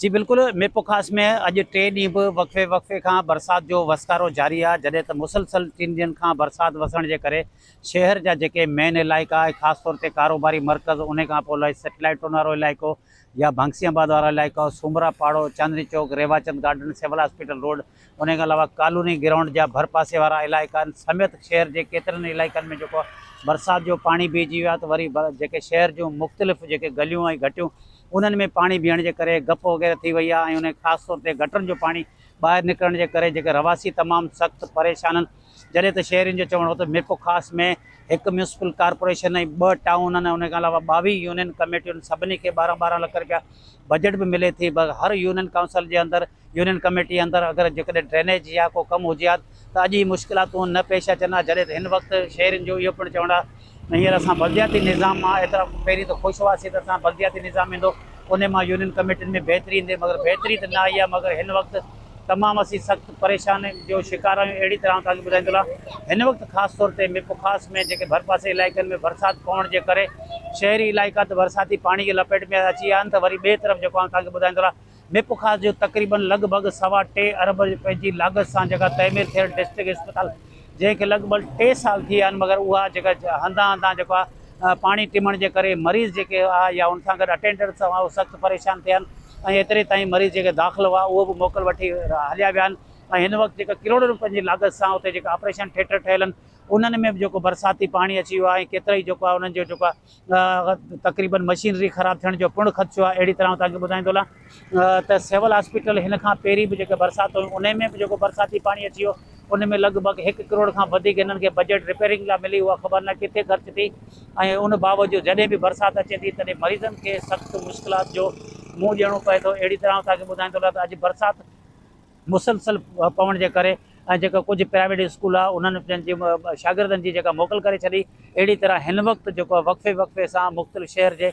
जी बिल्कुल, मीरपुर ख़ास में अॼु 3 ॾींहं बि वक़्फ़े वक़्फ़े खां बरसाति जो वसकारो जारी आहे। जॾहिं त मुसलसल 3 ॾींहंनि खां बरसाति वसण जे करे शहर जा जेके मेन इलाइक़ा ख़ासि तौर ते कारोबारी मर्कज़, उन खां पोइ अलाई सेटेलाइटुनि वारो इलाइक़ो या बंसीआबाद वारा इलाइक़ा, सूमरा पाड़ो, Chandni Chowk, Rewachand garden, civil hospital road, उन खां अलावा कॉलोनी ग्राउंड जा भरपासे वारा इलाइक़ा आहिनि समेत शहर जे केतिरनि इलाइक़नि में जेको बरसाति जो पाणी बीहजी वियो आहे। त वरी जेके शहर जूं मुख़्तलिफ़ जेके गलियूं ऐं घटियूं उन्हनि में पाणी बीहण जे करे गप वग़ैरह थी वई आहे। ऐं उन ख़ासि तौर ते गटरनि जो पाणी ॿाहिरि निकिरण जे करे जेके रवासी तमामु सख़्तु परेशान आहिनि। जॾहिं त शहरियुनि जो चवणो त मीरपुर ख़ासि में हिकु म्यूनसिपल कॉर्पोरेशन ऐं 2 टाउन आहिनि, उन खां अलावा 22 यूनियन कमेटियुनि, सभिनी खे 12-12 लख रुपया बजट बि मिले थी। हर यूनियन काउंसिल जे अंदरि, यूनियन कमेटी जे अंदरि अगरि जेकॾहिं ड्रेनेज या को कमु हुजे हा त अॼु ही मुश्किलातूं न पेश अचनि हा। जॾहिं त हिन वक़्तु शहरियुनि जो इहो पिणु चवणु आहे हींअर असां बल्दियाती निज़ाम मां एतिरा पहिरीं त ख़ुशि हुआसीं त असां बल्दियाती निज़ाम ईंदो, उन मां यूनियन कमेटियुनि में बहितरी ईंदी, मगर बहितरी त न आई आहे। मगर हिन वक़्तु तमामु असीं सख़्तु परेशान जो शिकार आहियूं। अहिड़ी तरह तव्हांखे ॿुधाईंदो आहे हिन वक़्तु ख़ासि तौर ते मीरपुर ख़ासि में जेके भरपासे इलाइक़नि में बरसाति पवण जे करे शहरी इलाइक़ा त बरसाती पाणी जी लपेट में अची विया आहिनि। त वरी ॿिए तरफ़ जेको आहे तव्हांखे ॿुधाईंदो आहे मीरपुर ख़ासि जो तक़रीबन लॻभॻि 2.25 अरब रुपए जी लाॻत सां जेका तइमीर थियल डिस्ट्रिक्ट इस्पताल, जंहिंखे लॻभॻि 3 साल थी विया आहिनि, मगर उहा जेका हंधा हंधा जेको आहे पाणी टिमण जे करे मरीज़ जेके आहे या उन सां गॾु अटेंडेंट्स हुआ उहे सख़्तु परेशान थिया आहिनि। ऐं एतिरे ताईं मरीज़ जेके दाख़िल हुआ उहो बि मोकल वठी हलिया विया आहिनि। ऐं हिन वक़्तु जेका किरोड़ रुपयनि जी लाॻत सां उते जेका ऑपरेशन थिएटर ठहियल आहिनि उन्हनि में बि जेको बरसाती पाणी अची वियो आहे। ऐं केतिरा ई जेको आहे उन्हनि जो जेको आहे तक़रीबन मशीनरी ख़राबु थियण जो पिणु ख़दशो आहे। अहिड़ी तरह तव्हांखे ॿुधाईंदो त सिविल हॉस्पिटल हिन खां पहिरीं बि जेके बरसाति हुयूं उन में बि जेको बरसाती पाणी अची वियो, उन में लॻभॻि 1 करोड़ खां वधीक हिननि खे बजट रिपेयरिंग लाइ मिली, उहा ख़बर न किथे ख़र्च थी। ऐं उन बावजूदि जॾहिं बि बरसाति अचे थी तॾहिं मरीज़नि खे सख़्तु मुश्किलात जो मुंहुं ॾियणो पए थो। अहिड़ी तरह तव्हांखे ॿुधाईंदो त अॼु बरसाति मुसलसल पवण जे करे ऐं जेका कुझु प्राइवेट स्कूल आहे उन्हनि पंहिंजी शागिर्दनि जी जेका मोकल करे छॾी। अहिड़ी तरह हिन वक़्तु जेको आहे वक़्फ़े वक़्फ़े सां मुख़्तलिफ़ शहर जे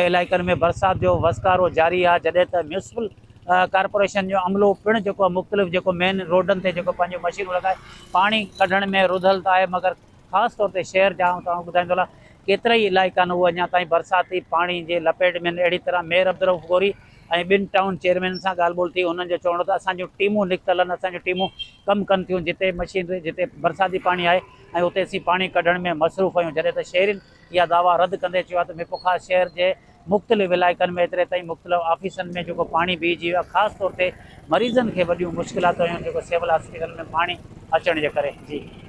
इलाइक़नि में बरसाति जो वसकारो जारी आहे। जॾहिं त म्यूनसिपल कॉर्पोरेशन जो अमलो पिणु जेको आहे मुख़्तलिफ़ जेको मेन रोडनि ते जेको पंहिंजो मशीनूं लॻाए पाणी कढण में रुधल त आहे, मगर ख़ासि तौर ते शहर जा तव्हां ॿुधाईंदो केतिरा ई इलाइक़ा आहिनि उहे अञा ताईं बरसाती पाणी जे लपेट में। अहिड़ी तरह मेयर अब्दुल गौरी ऐं 2 टाउन चेयरमैन सां ॻाल्हि ॿोल थी, हुननि जो चवणो त असांजूं टीमूं निकितल आहिनि, असांजूं टीमूं कमु कनि थियूं जिते मशीनरी जिते बरसाती पाणी आहे ऐं उते असीं पाणी कढण में मसरूफ़ आहियूं। जॾहिं त शहरियुनि इहा दावा रद्द कंदे चयो आहे त मीरपुर ख़ासि शहर जे मुख़्तलिफ़ इलाइक़नि में एतिरे ताईं मुख़्तलिफ़ ऑफ़िसनि में जेको पाणी बीहजी वियो आहे, ख़ासि तौर ते मरीज़नि खे वॾियूं मुश्किलातूं आहियूं जेको सिविल हॉस्पिटल में पाणी अचण जे करे। जी।